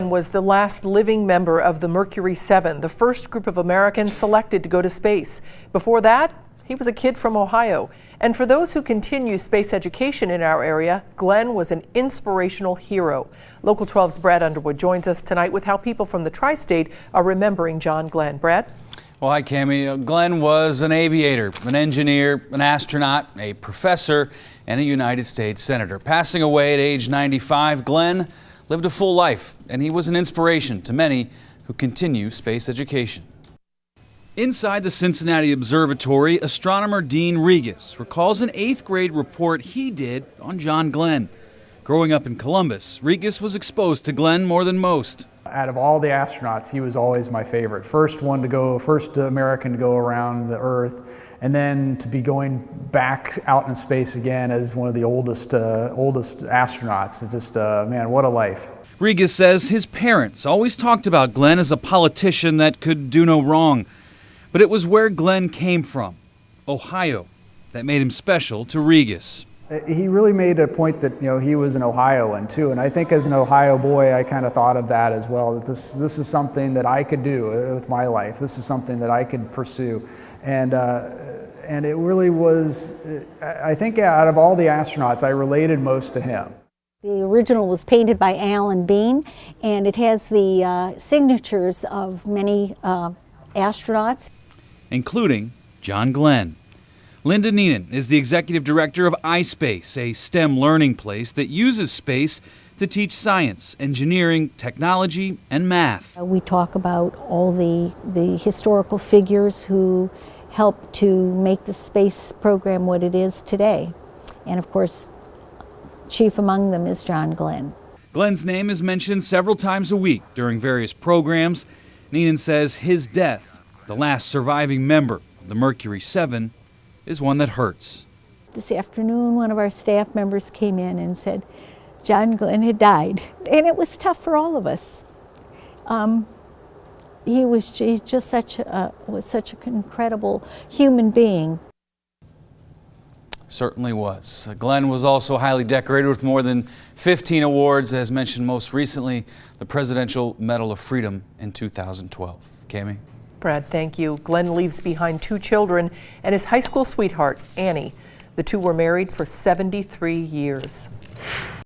Was the last living member of the Mercury 7, the first group of Americans selected to go to space. Before that, he was a kid from Ohio. And for those who continue space education in our area, Glenn was an inspirational hero. Local 12's Brad Underwood joins us tonight with how people from the tri-state are remembering John Glenn. Brad? Well, hi, Cammie. Glenn was an aviator, an engineer, an astronaut, a professor, and a United States Senator. Passing away at age 95, Glenn lived a full life, and he was an inspiration to many who continue space education. Inside the Cincinnati Observatory, astronomer Dean Regas recalls an 8th grade report he did on John Glenn. Growing up in Columbus, Regas was exposed to Glenn more than most. Out of all the astronauts, he was always my favorite. First American to go around the Earth, and then to be going back out in space again as one of the oldest astronauts. It's just, man, what a life. Regas says his parents always talked about Glenn as a politician that could do no wrong. But it was where Glenn came from, Ohio, that made him special to Regas. He really made a point that, he was an Ohioan too, and I think as an Ohio boy, I kind of thought of that as well, that this is something that I could do with my life. This is something that I could pursue. And it really was, I think out of all the astronauts, I related most to him. The original was painted by Alan Bean, and it has the signatures of many astronauts, including John Glenn. Linda Neenan is the executive director of iSpace, a STEM learning place that uses space to teach science, engineering, technology, and math. We talk about all the historical figures who helped to make the space program what it is today. And of course, chief among them is John Glenn. Glenn's name is mentioned several times a week during various programs. Neenan says his death, the last surviving member of the Mercury 7, is one that hurts. This afternoon, one of our staff members came in and said John Glenn had died, and it was tough for all of us. He's just such an incredible human being. Certainly was. Glenn was also highly decorated with more than 15 awards, as mentioned most recently, the Presidential Medal of Freedom in 2012. Cammie? Brad, thank you. Glenn leaves behind 2 children and his high school sweetheart, Annie. The two were married for 73 years.